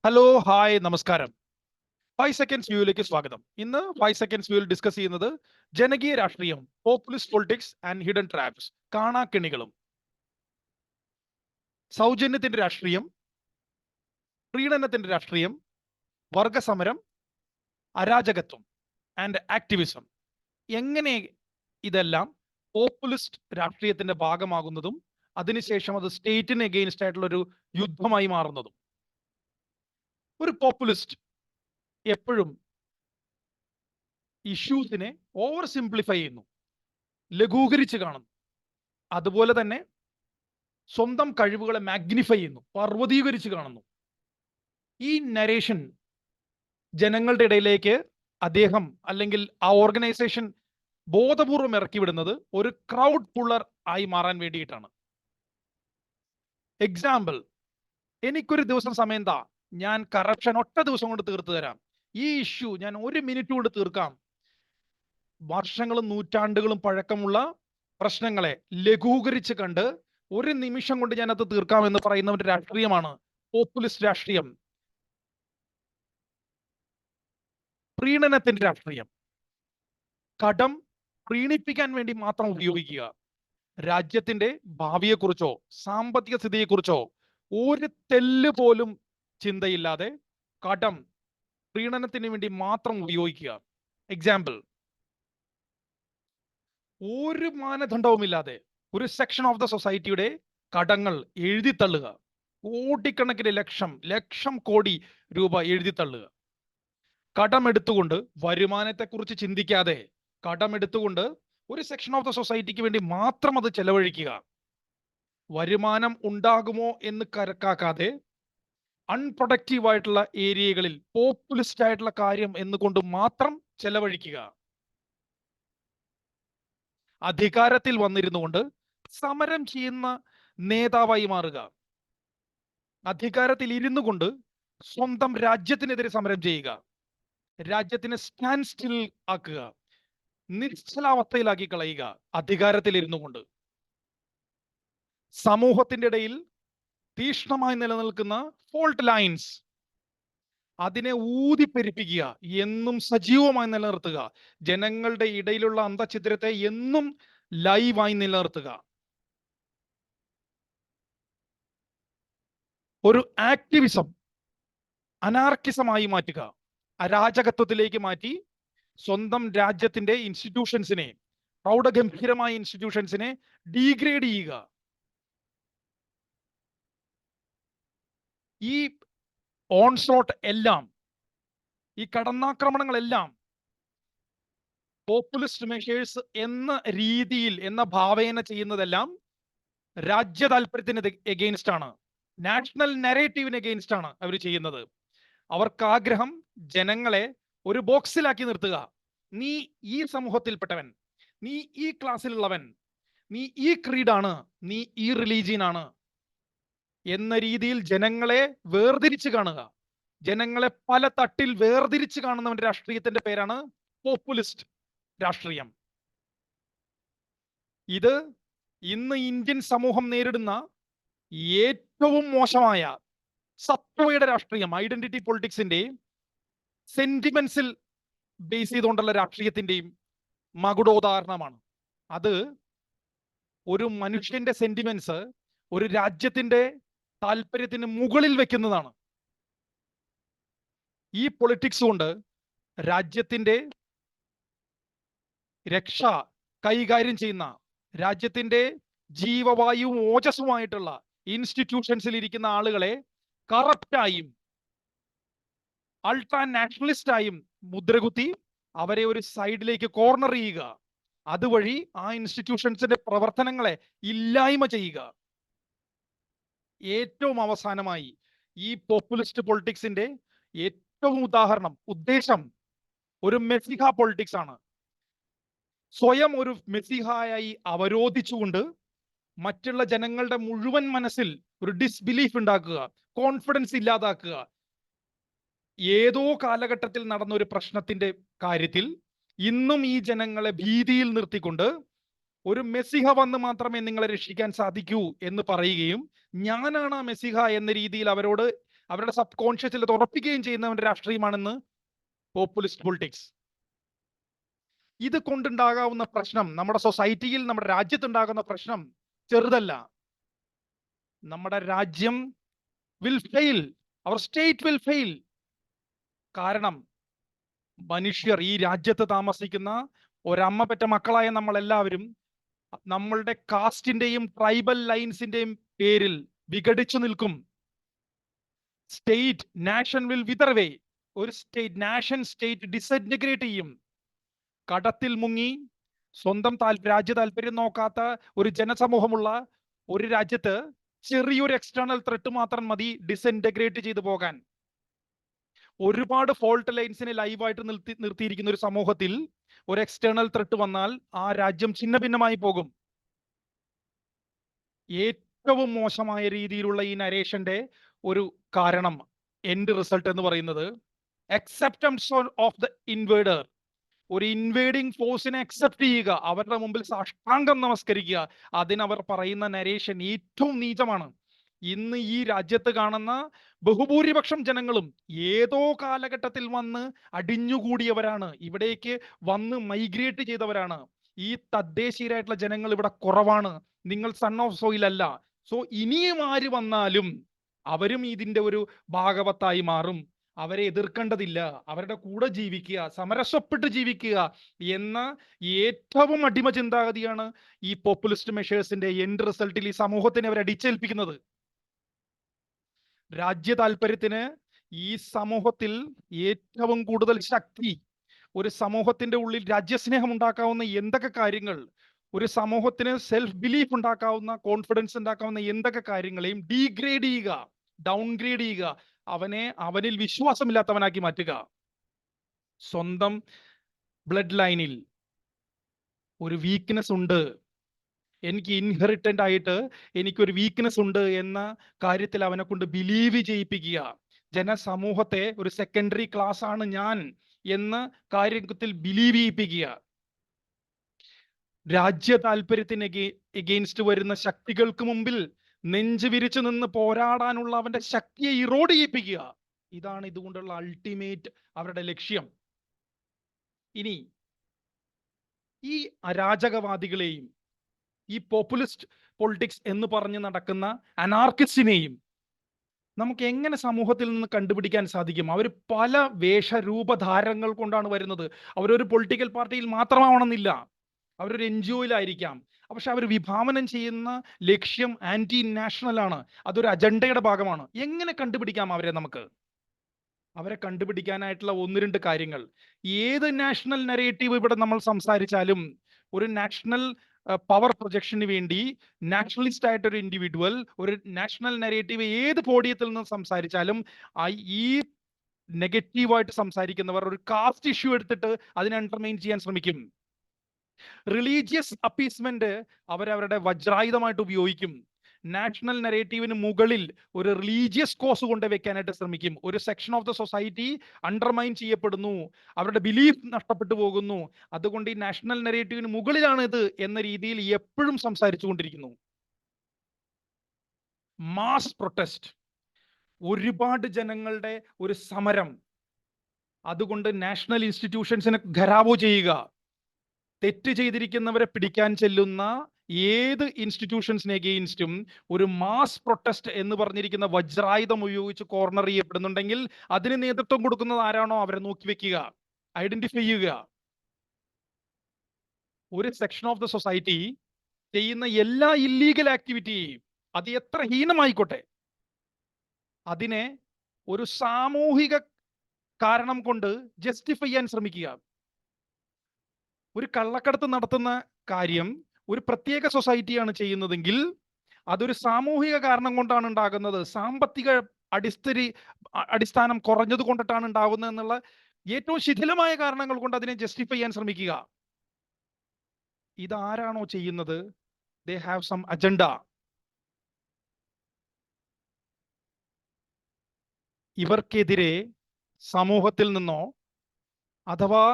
Hello, hi, നമസ്കാരം. 5 seconds വ്യൂയിലേക്ക് സ്വാഗതം. ഇന്ന് 5 സെക്കൻഡ്സ് വ്യൂവിൽ ഡിസ്കസ് ചെയ്യുന്നത് ജനകീയ രാഷ്ട്രീയം, populist politics and hidden traps, കാണാക്കെണികളും. സൗജന്യത്തിന്റെ രാഷ്ട്രീയം, പ്രീണനത്തിന്റെ രാഷ്ട്രീയം, വർഗസമരം, അരാജകത്വം ആൻഡ് ആക്ടിവിസം. എങ്ങനെ ഇതെല്ലാം പോപ്പുലിസ്റ്റ് രാഷ്ട്രീയത്തിന്റെ ഭാഗമാകുന്നതും അതിനുശേഷം അത് സ്റ്റേറ്റിന് എഗെയിൻസ്റ്റ് ആയിട്ടുള്ള ഒരു യുദ്ധമായി മാറുന്നതും. ഒരു പോപ്പുലിസ്റ്റ് എപ്പോഴും ഇഷ്യൂസിനെ ഓവർ സിംപ്ലിഫൈ ചെയ്യുന്നു, ലഘൂകരിച്ച് കാണുന്നു. അതുപോലെ തന്നെ സ്വന്തം കഴിവുകളെ മാഗ്നിഫൈ ചെയ്യുന്നു, പർവ്വതീകരിച്ച് കാണുന്നു. ഈ നരേഷൻ ജനങ്ങളുടെ ഇടയിലേക്ക് അദ്ദേഹം അല്ലെങ്കിൽ ആ ഓർഗനൈസേഷൻ ബോധപൂർവം ഇറക്കി വിടുന്നത് ഒരു ക്രൗഡ് പുള്ളർ ആയി മാറാൻ വേണ്ടിയിട്ടാണ്. എക്സാമ്പിൾ, എനിക്കൊരു ദിവസം സമയം താ, ഞാൻ കറപ്ഷൻ ഒറ്റ ദിവസം കൊണ്ട് തീർത്തു തരാം. ഈ ഇഷ്യൂ ഞാൻ 1 മിനിറ്റ് കൊണ്ട് തീർക്കാം. വർഷങ്ങളും നൂറ്റാണ്ടുകളും പഴക്കമുള്ള പ്രശ്നങ്ങളെ ലഘൂകരിച്ച് കണ്ട് 1 നിമിഷം കൊണ്ട് ഞാൻ അത് തീർക്കാമെന്ന് പറയുന്നവരുടെ രാഷ്ട്രീയമാണ് പോപ്പുലിസ്റ്റ് രാഷ്ട്രീയം. പ്രീണനത്തിന്റെ രാഷ്ട്രീയം, കടം പ്രീണിപ്പിക്കാൻ വേണ്ടി മാത്രം ഉപയോഗിക്കുക. രാജ്യത്തിന്റെ ഭാവിയെക്കുറിച്ചോ സാമ്പത്തിക സ്ഥിതിയെക്കുറിച്ചോ ഒരു തെല്ല് പോലും ചിന്തയില്ലാതെ കടം പ്രീണനത്തിന് വേണ്ടി മാത്രം ഉപയോഗിക്കുക. എക്സാമ്പിൾ, ഒരു മാനദണ്ഡവുമില്ലാതെ ഒരു സെക്ഷൻ ഓഫ് ദ സൊസൈറ്റിയുടെ കടങ്ങൾ എഴുതിത്തള്ളുക. കോടിക്കണക്കിന് ലക്ഷം കോടി രൂപ എഴുതിത്തള്ളുക. കടമെടുത്തുകൊണ്ട് വരുമാനത്തെക്കുറിച്ച് ചിന്തിക്കാതെ കടമെടുത്തുകൊണ്ട് ഒരു സെക്ഷൻ ഓഫ് ദ സൊസൈറ്റിക്ക് വേണ്ടി മാത്രം അത് ചെലവഴിക്കുക. വരുമാനം ഉണ്ടാകുമോ എന്ന് കണക്കാക്കാതെ അൺപ്രൊഡക്റ്റീവ് ആയിട്ടുള്ള ഏരിയകളിൽ പോപ്പുലിസ്റ്റ് ആയിട്ടുള്ള കാര്യം എന്നുകൊണ്ട് മാത്രം ചെലവഴിക്കുക. അധികാരത്തിൽ വന്നിരുന്നു കൊണ്ട് സമരം ചെയ്യുന്ന നേതാവായി മാറുക. അധികാരത്തിൽ ഇരുന്നു കൊണ്ട് സ്വന്തം രാജ്യത്തിനെതിരെ സമരം ചെയ്യുക. രാജ്യത്തിനെ സ്റ്റാൻഡ് സ്റ്റിൽ ആക്കുക, നിശ്ചലാവസ്ഥയിലാക്കി കളയുക അധികാരത്തിൽ ഇരുന്നു കൊണ്ട്. സമൂഹത്തിന്റെ ഇടയിൽ തീക്ഷ്ണമായി നിലനിൽക്കുന്ന ഫോൾട്ട് ലൈൻസ് അതിനെ ഊതിപ്പെരിപ്പിക്കുക, എന്നും സജീവമായി നിലനിർത്തുക. ജനങ്ങളുടെ ഇടയിലുള്ള അന്തഛിദ്രത്തെ എന്നും ലൈവായി നിലനിർത്തുക. ഒരു ആക്ടിവിസം അനാർക്കിസമായി മാറ്റുക, അരാജകത്വത്തിലേക്ക് മാറ്റി സ്വന്തം രാജ്യത്തിന്റെ ഇൻസ്റ്റിറ്റ്യൂഷൻസിനെ, പ്രൗഢഗംഭീരമായ ഇൻസ്റ്റിറ്റ്യൂഷൻസിനെ ഡീഗ്രേഡ് ചെയ്യുക. ഈ ഓൺസ്ലോട്ട് എല്ലാം, ഈ കടന്നാക്രമണങ്ങളെല്ലാം പോപ്പുലിസ്റ്റ് മെഷേഴ്സ് എന്ന രീതിയിൽ, എന്ന ഭാവേന ചെയ്യുന്നതെല്ലാം രാജ്യ താല്പര്യത്തിന് എഗെയിൻസ്റ്റ് ആണ്, നാഷണൽ നരേറ്റീവിന് എഗെയിൻസ്റ്റ് ആണ് അവർ ചെയ്യുന്നത്. അവർക്ക് ആഗ്രഹം ജനങ്ങളെ ഒരു ബോക്സിലാക്കി നിർത്തുക. നീ ഈ സമൂഹത്തിൽപ്പെട്ടവൻ, നീ ഈ ക്ലാസ്സിലുള്ളവൻ, നീ ഈ ക്രീഡാണ്, നീ ഈ റിലീജിയനാണ് എന്ന രീതിയിൽ ജനങ്ങളെ വേർതിരിച്ച് കാണുക. ജനങ്ങളെ പല തട്ടിൽ വേർതിരിച്ച് കാണുന്നവന്റെ രാഷ്ട്രീയത്തിന്റെ പേരാണ് പോപ്പുലിസ്റ്റ് രാഷ്ട്രീയം. ഇത് ഇന്ന് ഇന്ത്യൻ സമൂഹം നേരിടുന്ന ഏറ്റവും മോശമായ സത്വയുടെ രാഷ്ട്രീയം, ഐഡന്റിറ്റി പൊളിറ്റിക്സിന്റെ സെന്റിമെന്റ്സിൽ ബേസ് ചെയ്തുകൊണ്ടുള്ള രാഷ്ട്രീയത്തിന്റെയും മകുടോദാഹരണമാണ്. അത് ഒരു മനുഷ്യന്റെ സെന്റിമെന്റ്സ് ഒരു രാജ്യത്തിന്റെ താല്പര്യത്തിന് മുകളിൽ വെക്കുന്നതാണ്. ഈ പൊളിറ്റിക്സ് കൊണ്ട് രാജ്യത്തിന്റെ രക്ഷ കൈകാര്യം ചെയ്യുന്ന, രാജ്യത്തിന്റെ ജീവവായുവും ഓജസ്സുമായിട്ടുള്ള ഇൻസ്റ്റിറ്റ്യൂഷൻസിൽ ഇരിക്കുന്ന ആളുകളെ കറപ്റ്റായും അൾട്രാ നാഷണലിസ്റ്റായും മുദ്രകുത്തി അവരെ ഒരു സൈഡിലേക്ക് കോർണർ ചെയ്യുക. അതുവഴി ആ ഇൻസ്റ്റിറ്റ്യൂഷൻസിന്റെ പ്രവർത്തനങ്ങളെ ഇല്ലായ്മ ചെയ്യുക. ഏറ്റവും അവസാനമായി ഈ പോപ്പുലിസ്റ്റ് പൊളിറ്റിക്സിന്റെ ഏറ്റവും ഉദ്ദേശം ഒരു മെസ്സിഹ പൊളിറ്റിക്സ് ആണ്. സ്വയം ഒരു മെസ്സിഹായി അവരോധിച്ചുകൊണ്ട് മറ്റുള്ള ജനങ്ങളുടെ മുഴുവൻ മനസ്സിൽ ഒരു ഡിസ്ബിലീഫ് ഉണ്ടാക്കുക, കോൺഫിഡൻസ് ഇല്ലാതാക്കുക. ഏതോ കാലഘട്ടത്തിൽ നടന്ന ഒരു പ്രശ്നത്തിന്റെ കാര്യത്തിൽ ഇന്നും ഈ ജനങ്ങളെ ഭീതിയിൽ നിർത്തിക്കൊണ്ട് ഒരു മെസ്സിഹ വന്ന് മാത്രമേ നിങ്ങളെ രക്ഷിക്കാൻ സാധിക്കൂ എന്ന് പറയുകയും ഞാനാണ് ആ മെസ്സിഹ എന്ന രീതിയിൽ അവരോട് അവരുടെ സബ് കോൺഷ്യസിൽ അത് ഉറപ്പിക്കുകയും ചെയ്യുന്നവന്റെ രാഷ്ട്രീയമാണെന്ന് പോപ്പുലിസ്റ്റ് പൊളിറ്റിക്സ്. ഇത് കൊണ്ടുണ്ടാകാവുന്ന പ്രശ്നം, നമ്മുടെ സൊസൈറ്റിയിൽ, നമ്മുടെ രാജ്യത്തുണ്ടാകുന്ന പ്രശ്നം ചെറുതല്ല. നമ്മുടെ രാജ്യം will fail, our state will fail. കാരണം മനുഷ്യർ, ഈ രാജ്യത്ത് താമസിക്കുന്ന ഒരമ്മ പെറ്റ മക്കളായ നമ്മളെല്ലാവരും നമ്മളുടെ കാസ്റ്റിന്റെയും ട്രൈബൽ ലൈൻസിന്റെയും പേരിൽ വിഘടിച്ചു നിൽക്കും. State nation will wither away. ഒരു സ്റ്റേറ്റ് നാഷൻ സ്റ്റേറ്റ് ഡിസന്റിഗ്രേറ്റ് ചെയ്യും. കടത്തിൽ മുങ്ങി സ്വന്തം രാജ്യ താല്പര്യം നോക്കാത്ത ഒരു ജനസമൂഹമുള്ള ഒരു രാജ്യത്ത് ചെറിയൊരു എക്സ്റ്റേണൽ ത്രെട്ട് മാത്രം മതി ഡിസന്റഗ്രേറ്റ് ചെയ്തു പോകാൻ. ഒരുപാട് ഫോൾട്ട് ലൈൻസിനെ ലൈവായിട്ട് നിർത്തിയിരിക്കുന്ന ഒരു സമൂഹത്തിൽ ഒരു എക്സ്റ്റേണൽ ത്രെട്ട് വന്നാൽ ആ രാജ്യം ഛിന്ന ഭിന്നമായി പോകും. ഏറ്റവും മോശമായ രീതിയിലുള്ള ഈ നരേഷന്റെ ഒരു കാരണം, എൻഡ് റിസൾട്ട് എന്ന് പറയുന്നത് അക്സെപ്റ്റൻസ് ഓഫ് ദ ഇൻവേഡർ. ഒരു ഇൻവേഡിങ് ഫോഴ്സിനെ അക്സെപ്റ്റ് ചെയ്യുക, അവരുടെ മുമ്പിൽ സാഷ്ടാംഗം നമസ്കരിക്കുക. അതിനവർ പറയുന്ന നരേഷൻ ഏറ്റവും നീചമാണ്. ഇന്ന് ഈ രാജ്യത്ത് കാണുന്ന ബഹുഭൂരിപക്ഷം ജനങ്ങളും ഏതോ കാലഘട്ടത്തിൽ വന്ന് അടിഞ്ഞുകൂടിയവരാണ്, ഇവിടേക്ക് വന്ന് മൈഗ്രേറ്റ് ചെയ്തവരാണ്. ഈ തദ്ദേശീയരായിട്ടുള്ള ജനങ്ങൾ ഇവിടെ കുറവാണ്. നിങ്ങൾ സൺ ഓഫ് സോയിൽ അല്ല. സോ ഇനിയും ആര് വന്നാലും അവരും ഇതിന്റെ ഒരു ഭാഗവത്തായി മാറും. അവരെ എതിർക്കേണ്ടതില്ല, അവരുടെ കൂടെ ജീവിക്കുക, സമരസപ്പെട്ട് ജീവിക്കുക എന്ന ഏറ്റവും അടിമ ചിന്താഗതിയാണ് ഈ പോപ്പുലിസ്റ്റ് മെഷേഴ്സിന്റെ എൻഡ് റിസൾട്ടിൽ ഈ സമൂഹത്തിനെ അവർ അടിച്ചേൽപ്പിക്കുന്നത്. രാജ്യ താല്പര്യത്തിന് ഈ സമൂഹത്തിൽ ഏറ്റവും കൂടുതൽ ശക്തി, ഒരു സമൂഹത്തിന്റെ ഉള്ളിൽ രാജ്യസ്നേഹം ഉണ്ടാക്കാവുന്ന എന്തൊക്കെ കാര്യങ്ങൾ, ഒരു സമൂഹത്തിന് സെൽഫ് ബിലീഫ് ഉണ്ടാക്കാവുന്ന, കോൺഫിഡൻസ് ഉണ്ടാക്കാവുന്ന എന്തൊക്കെ കാര്യങ്ങളെയും ഡീഗ്രേഡ് ചെയ്യുക, ഡൗൺഗ്രേഡ് ചെയ്യുക, അവനിൽ വിശ്വാസമില്ലാത്തവനാക്കി മാറ്റുക. സ്വന്തം ബ്ലഡ് ലൈനിൽ ഒരു വീക്ക്നെസ് ഉണ്ട്, എനിക്ക് ഇൻഹെറിറ്റന്റ് ആയിട്ട് എനിക്കൊരു വീക്ക്നെസ് ഉണ്ട് എന്ന കാര്യത്തിൽ അവനെ കൊണ്ട് ബിലീവ് ചെയ്യിപ്പിക്കുക. ജനസമൂഹത്തെ ഒരു സെക്കൻഡറി ക്ലാസ് ആണ് ഞാൻ എന്ന കാര്യത്തിൽ ബിലീവ് ചെയ്യിപ്പിക്കുക. രാജ്യ താല്പര്യത്തിന് എഗെയിൻസ്റ്റ് വരുന്ന ശക്തികൾക്ക് മുമ്പിൽ നെഞ്ചു വിരിച്ചു നിന്ന് പോരാടാനുള്ള അവന്റെ ശക്തിയെ ഇറോഡ് ചെയ്യിപ്പിക്കുക. ഇതാണ് ഇതുകൊണ്ടുള്ള അൾട്ടിമേറ്റ് അവരുടെ ലക്ഷ്യം. ഇനി ഈ അരാജകവാദികളെയും ഈ പോപ്പുലിസ്റ്റ് പൊളിറ്റിക്സ് എന്ന് പറഞ്ഞ് നടക്കുന്ന അനാർക്കിസ്റ്റിനെയും നമുക്ക് എങ്ങനെ സമൂഹത്തിൽ നിന്ന് കണ്ടുപിടിക്കാൻ സാധിക്കും? അവർ പല വേഷരൂപധാരങ്ങൾ കൊണ്ടാണ് വരുന്നത്. അവരൊരു പൊളിറ്റിക്കൽ പാർട്ടിയിൽ മാത്രമാവണമെന്നില്ല, അവരൊരു NGO-യിലായിരിക്കാം. പക്ഷെ അവർ വിഭാവനം ചെയ്യുന്ന ലക്ഷ്യം ആന്റി നാഷണൽ ആണ്, അതൊരു അജണ്ടയുടെ ഭാഗമാണ്. എങ്ങനെ കണ്ടുപിടിക്കാം അവരെ? നമുക്ക് അവരെ കണ്ടുപിടിക്കാനായിട്ടുള്ള 1-2 കാര്യങ്ങൾ. ഏത് നാഷണൽ നരേറ്റീവ് ഇവിടെ നമ്മൾ സംസാരിച്ചാലും, ഒരു നാഷണൽ പവർ പ്രൊജക്ഷന് വേണ്ടി നാഷണലിസ്റ്റ് ആയിട്ടൊരു ഇൻഡിവിജ്വൽ ഒരു നാഷണൽ നരേറ്റീവ് ഏത് പോഡിയത്തിൽ നിന്ന് സംസാരിച്ചാലും ഈ നെഗറ്റീവായിട്ട് സംസാരിക്കുന്നവർ ഒരു കാസ്റ്റ് ഇഷ്യൂ എടുത്തിട്ട് അതിനെ അണ്ടർമൈൻ ചെയ്യാൻ ശ്രമിക്കും. റിലീജിയസ് അപ്പീസ്മെന്റ് അവരവരുടെ വജ്രായുധമായിട്ട് ഉപയോഗിക്കും. നാഷണൽ നരേറ്റീവിന് മുകളിൽ ഒരു റിലീജിയസ് കോസ് കൊണ്ട് വെക്കാനായിട്ട് ശ്രമിക്കും. ഒരു section of the society undermine ചെയ്യപ്പെടുന്നു, അവരുടെ ബിലീഫ് നഷ്ടപ്പെട്ടു പോകുന്നു, അതുകൊണ്ട് ഈ നാഷണൽ നരേറ്റീവിന് മുകളിലാണ് ഇത് എന്ന രീതിയിൽ എപ്പോഴും സംസാരിച്ചു കൊണ്ടിരിക്കുന്നു. മാസ് പ്രൊട്ടസ്റ്റ്, ഒരുപാട് ജനങ്ങളുടെ ഒരു സമരം, അതുകൊണ്ട് നാഷണൽ ഇൻസ്റ്റിറ്റ്യൂഷൻസിനെ ഘരാവോ ചെയ്യുക, തെറ്റ് ചെയ്തിരിക്കുന്നവരെ പിടിക്കാൻ ചെല്ലുന്ന ഏത് ഇൻസ്റ്റിറ്റ്യൂഷൻസിന് എഗെയിൻസ്റ്റും ഒരു മാസ് പ്രൊട്ടസ്റ്റ് എന്ന് പറഞ്ഞിരിക്കുന്ന വജ്രായുധം ഉപയോഗിച്ച് കോർണർ ചെയ്യപ്പെടുന്നുണ്ടെങ്കിൽ അതിന് നേതൃത്വം കൊടുക്കുന്നത് ആരാണോ അവരെ നോക്കി വെക്കുക, ഐഡന്റിഫൈ ചെയ്യുക. ഒരു സെക്ഷൻ ഓഫ് ദ സൊസൈറ്റി ചെയ്യുന്ന എല്ലാ ഇല്ലീഗൽ ആക്ടിവിറ്റിയെയും, അത് എത്ര ഹീനമായിക്കോട്ടെ, അതിനെ ഒരു സാമൂഹിക കാരണം കൊണ്ട് ജസ്റ്റിഫൈ ചെയ്യാൻ ശ്രമിക്കുക. ഒരു കള്ളക്കടത്ത് നടത്തുന്ന കാര്യം ഒരു പ്രത്യേക സൊസൈറ്റിയാണ് ചെയ്യുന്നതെങ്കിൽ അതൊരു സാമൂഹിക കാരണം കൊണ്ടാണ് ഉണ്ടാകുന്നത്, സാമ്പത്തിക അടിസ്ഥാനം കുറഞ്ഞത് കൊണ്ടിട്ടാണ് ഉണ്ടാകുന്നത് എന്നുള്ള ഏറ്റവും ശിഥിലമായ കാരണങ്ങൾ കൊണ്ട് അതിനെ ജസ്റ്റിഫൈ ചെയ്യാൻ ശ്രമിക്കുക. ഇതാരാണോ ചെയ്യുന്നത്, they have some agenda. ഇവർക്കെതിരെ സമൂഹത്തിൽ നിന്നോ അഥവാ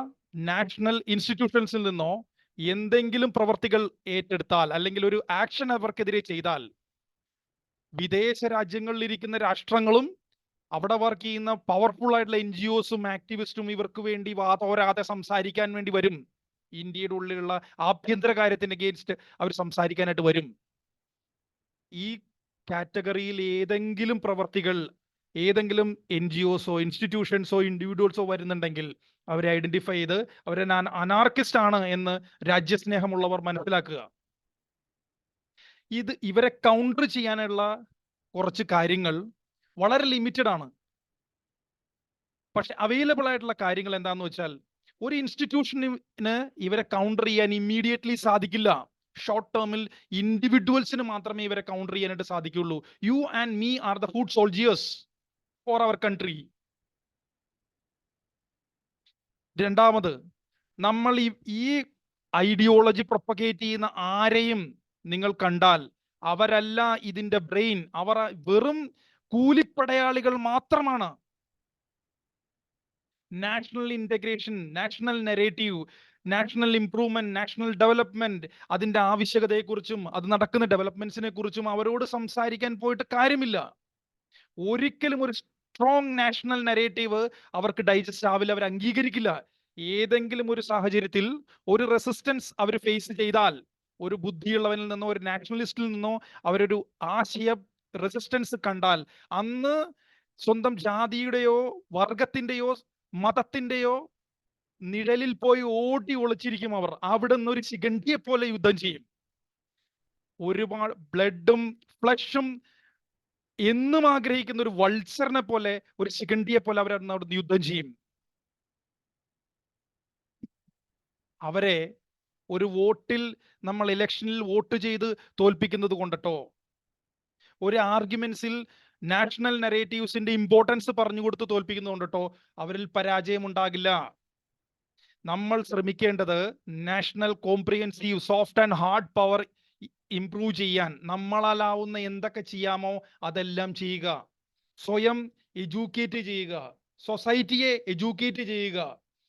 നാഷണൽ ഇൻസ്റ്റിറ്റ്യൂഷൻസിൽ നിന്നോ എന്തെങ്കിലും പ്രവർത്തികൾ ഏറ്റെടുത്താൽ അല്ലെങ്കിൽ ഒരു ആക്ഷൻ അവർക്കെതിരെ ചെയ്താൽ വിദേശ രാജ്യങ്ങളിൽ ഇരിക്കുന്ന രാഷ്ട്രങ്ങളും അവിടെ വർക്ക് ചെയ്യുന്ന പവർഫുൾ ആയിട്ടുള്ള NGOസും ആക്ടിവിസ്റ്റും ഇവർക്ക് വേണ്ടി വാതോരാതെ സംസാരിക്കാൻ വേണ്ടി വരും. ഇന്ത്യയുടെ ഉള്ളിലുള്ള ആഭ്യന്തര കാര്യത്തിന് അഗേൻസ്റ്റ് അവർ സംസാരിക്കാനായിട്ട് വരും. ഈ കാറ്റഗറിയിൽ ഏതെങ്കിലും പ്രവർത്തികൾ, ഏതെങ്കിലും NGOസോ ഇൻസ്റ്റിറ്റ്യൂഷൻസോ ഇൻഡിവിജ്വൽസോ വരുന്നുണ്ടെങ്കിൽ അവരെ ഐഡന്റിഫൈ ചെയ്ത് അവരെ അനാർക്കിസ്റ്റ് ആണ് എന്ന് രാജ്യസ്നേഹമുള്ളവർ മനസ്സിലാക്കുക. ഇവരെ കൗണ്ടർ ചെയ്യാനുള്ള കുറച്ച് കാര്യങ്ങൾ വളരെ ലിമിറ്റഡ് ആണ്. പക്ഷെ അവൈലബിൾ ആയിട്ടുള്ള കാര്യങ്ങൾ എന്താന്ന് വെച്ചാൽ, ഒരു ഇൻസ്റ്റിറ്റ്യൂഷന് ഇവരെ കൗണ്ടർ ചെയ്യാൻ ഇമ്മീഡിയറ്റ്ലി സാധിക്കില്ല. ഷോർട്ട് ടേമിൽ ഇൻഡിവിജ്വൽസിന് മാത്രമേ ഇവരെ കൗണ്ടർ ചെയ്യാനായിട്ട് സാധിക്കുള്ളൂ. You and me are the foot soldiers for our country. രണ്ടാമത്, നമ്മൾ ഈ ഐഡിയോളജി പ്രൊപ്പഗേറ്റ് ചെയ്യുന്ന ആരെയും നിങ്ങൾ കണ്ടാൽ അവരല്ല ഇതിന്റെ ബ്രെയിൻ. അവർ വെറും കൂലിപ്പടയാളികൾ മാത്രമാണ്. National integration, national narrative, national improvement, national development, അതിന്റെ ആവശ്യകതയെക്കുറിച്ചും അത് നടക്കുന്ന ഡെവലപ്മെന്റ്സിനെ കുറിച്ചും അവരോട് സംസാരിക്കാൻ പോയിട്ട് കാര്യമില്ല. ഒരിക്കലും ഒരു സ്ട്രോങ് നാഷണൽ നെറേറ്റീവ് അവർക്ക് ഡൈജസ്റ്റ് ആവില്ല, അവർ അംഗീകരിക്കില്ല. ഏതെങ്കിലും ഒരു സാഹചര്യത്തിൽ ഒരു റെസിസ്റ്റൻസ് അവർ ഫേസ് ചെയ്താൽ, ഒരു ബുദ്ധിയുള്ളവനിൽ നിന്നോ ഒരു നാഷണലിസ്റ്റിൽ നിന്നോ അവരൊരു ആശയ റെസിസ്റ്റൻസ് കണ്ടാൽ, അന്ന് സ്വന്തം ജാതിയുടെയോ വർഗത്തിന്റെയോ മതത്തിന്റെയോ നിഴലിൽ പോയി ഓടി ഒളിച്ചിരിക്കും അവർ. അവിടെ നിന്ന് ഒരു ശിഖണ്ഡിയെ പോലെ യുദ്ധം ചെയ്യും. ഒരുപാട് ബ്ലഡും ഫ്ലഷും എന്നും ആഗ്രഹിക്കുന്ന ഒരു വത്സരനെ പോലെ, ഒരു ശിഖണ്ഡിയെ പോലെ അവർ അവിടെ യുദ്ധം ചെയ്യും. അവരെ ഒരു വോട്ടിൽ, നമ്മൾ ഇലക്ഷനിൽ വോട്ട് ചെയ്ത് തോൽപ്പിക്കുന്നത് കൊണ്ടട്ടോ, ഒരു ആർഗ്യുമെന്റ്സിൽ നാഷണൽ നെറേറ്റീവ്സിന്റെ ഇമ്പോർട്ടൻസ് പറഞ്ഞു കൊടുത്ത് തോൽപ്പിക്കുന്നതുകൊണ്ടട്ടോ അവരിൽ പരാജയം ഉണ്ടാകില്ല. നമ്മൾ ശ്രമിക്കേണ്ടത് national comprehensive soft and hard power improve ചെയ്യാൻ. നമ്മളാലാവുന്ന എന്തൊക്കെ ചെയ്യാമോ അതെല്ലാം ചെയ്യുക. സ്വയം എഡ്യൂക്കേറ്റ് ചെയ്യുക, സൊസൈറ്റിയെ എഡ്യൂക്കേറ്റ് ചെയ്യുക,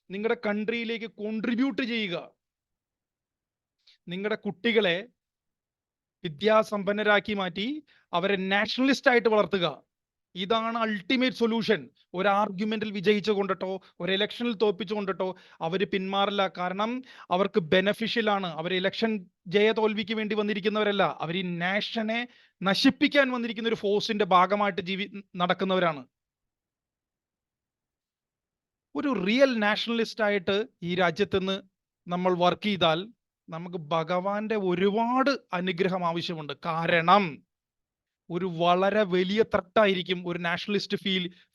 നിങ്ങളുടെ കൺട്രിയിലേക്ക് കോൺട്രിബ്യൂട്ട് ചെയ്യുക. നിങ്ങളുടെ കുട്ടികളെ വിദ്യാസമ്പന്നരാക്കി മാറ്റി അവരെ നാഷണലിസ്റ്റ് ആയിട്ട് വളർത്തുക. ഇതാണ് അൾട്ടിമേറ്റ് സൊല്യൂഷൻ. ഒരു ആർഗ്യുമെന്റിൽ വിജയിച്ചുകൊണ്ടിട്ടോ ഒരു ഇലക്ഷനിൽ തോൽപ്പിച്ചുകൊണ്ടിട്ടോ അവര് പിന്മാറില്ല. കാരണം അവർക്ക് ബെനഫിഷ്യൽ ആണ്. അവർ ഇലക്ഷൻ തോൽവിക്ക് വേണ്ടി വന്നിരിക്കുന്നവരല്ല, അവർ ഈ നാഷനെ നശിപ്പിക്കാൻ വന്നിരിക്കുന്ന ഒരു ഫോഴ്സിന്റെ ഭാഗമായിട്ട് നടക്കുന്നവരാണ്. ഒരു റിയൽ നാഷണലിസ്റ്റ് ആയിട്ട് ഈ രാജ്യത്ത് നിന്ന് നമ്മൾ വർക്ക് ചെയ്താൽ നമുക്ക് ഭഗവാന്റെ ഒരുപാട് അനുഗ്രഹം ആവശ്യമുണ്ട്. കാരണം ഒരു വളരെ വലിയ ത്രട്ടായിരിക്കും ഒരു നാഷണലിസ്റ്റ്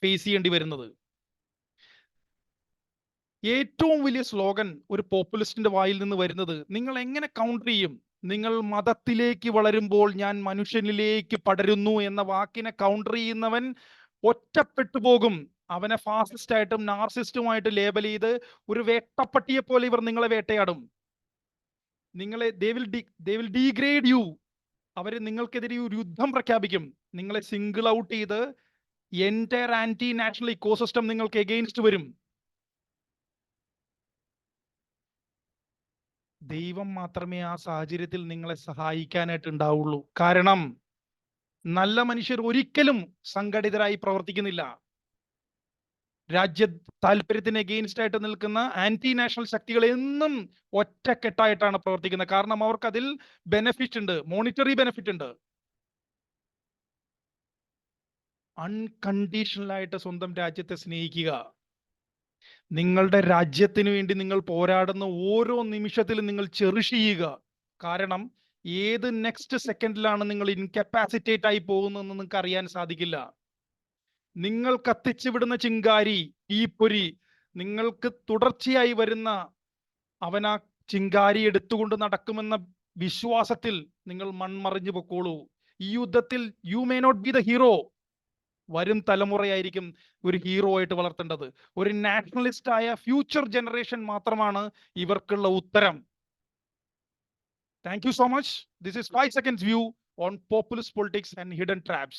ഫേസ് ചെയ്യേണ്ടി വരുന്നത്. ഏറ്റവും വലിയ സ്ലോഗൻ ഒരു പോപ്പുലിസ്റ്റിന്റെ വായിൽ നിന്ന് വരുന്നത്, നിങ്ങൾ എങ്ങനെ കൗണ്ടർ ചെയ്യും? നിങ്ങൾ മതത്തിലേക്ക് വളരുമ്പോൾ ഞാൻ മനുഷ്യനിലേക്ക് പടരുന്നു എന്ന വാക്കിനെ കൗണ്ടർ ചെയ്യുന്നവൻ ഒറ്റപ്പെട്ടു പോകും. അവനെ ഫാസിസ്റ്റ് ആയിട്ടും നാർസിസ്റ്റുമായിട്ട് ലേബൽ ചെയ്ത് ഒരു വേട്ടപ്പട്ടിയെ പോലെ ഇവർ നിങ്ങളെ വേട്ടയാടും. നിങ്ങളെ they will degrade you. അവര് നിങ്ങൾക്കെതിരെ ഒരു യുദ്ധം പ്രഖ്യാപിക്കും. നിങ്ങളെ സിംഗിൾ ഔട്ട് ചെയ്ത് എൻറ്റയർ ആന്റി നാഷണൽ ഇക്കോസിസ്റ്റം നിങ്ങൾക്ക് എഗെയിൻസ്റ്റ് വരും. ദൈവം മാത്രമേ ആ സാഹചര്യത്തിൽ നിങ്ങളെ സഹായിക്കാനായിട്ട് ഉണ്ടാവുള്ളൂ. കാരണം നല്ല മനുഷ്യർ ഒരിക്കലും സംഘടിതരായി പ്രവർത്തിക്കുന്നില്ല. രാജ്യ താല്പര്യത്തിന് എഗെയിൻസ്റ്റ് ആയിട്ട് നിൽക്കുന്ന ആന്റി നാഷണൽ ശക്തികൾ എന്നും ഒറ്റക്കെട്ടായിട്ടാണ് പ്രവർത്തിക്കുന്നത്. കാരണം അവർക്ക് അതിൽ ബെനിഫിറ്റ് ഉണ്ട്, മോണിറ്ററി ബെനിഫിറ്റ് ഉണ്ട്. അൺകണ്ടീഷണൽ ആയിട്ട് സ്വന്തം രാജ്യത്തെ സ്നേഹിക്കുക. നിങ്ങളുടെ രാജ്യത്തിന് വേണ്ടി നിങ്ങൾ പോരാടുന്ന ഓരോ നിമിഷത്തിലും നിങ്ങൾ ചെറിഷ് ചെയ്യുക. കാരണം ഏത് നെക്സ്റ്റ് സെക്കൻഡിലാണ് നിങ്ങൾ ഇൻകപ്പാസിറ്റേറ്റ് ആയി പോകുന്നതെന്ന് നിങ്ങൾക്ക് അറിയാൻ സാധിക്കില്ല. നിങ്ങൾ കത്തിച്ചു വിടുന്ന ചിങ്കാരി, തീപ്പൊരി, നിങ്ങൾക്ക് തുടർച്ചയായി വരുന്ന അവൻ ആ ചിങ്കാരി എടുത്തുകൊണ്ട് നടക്കുമെന്ന വിശ്വാസത്തിൽ നിങ്ങൾ മൺമറിഞ്ഞു പൊക്കോളൂ. ഈ യുദ്ധത്തിൽ you may not be the hero. വരും തലമുറയായിരിക്കും ഒരു ഹീറോ ആയിട്ട് വളർത്തേണ്ടത്. ഒരു നാഷണലിസ്റ്റ് ആയ ഫ്യൂച്ചർ ജനറേഷൻ മാത്രമാണ് ഇവർക്കുള്ള ഉത്തരം. Thank you so much. This is 5 seconds view on populist politics and hidden traps.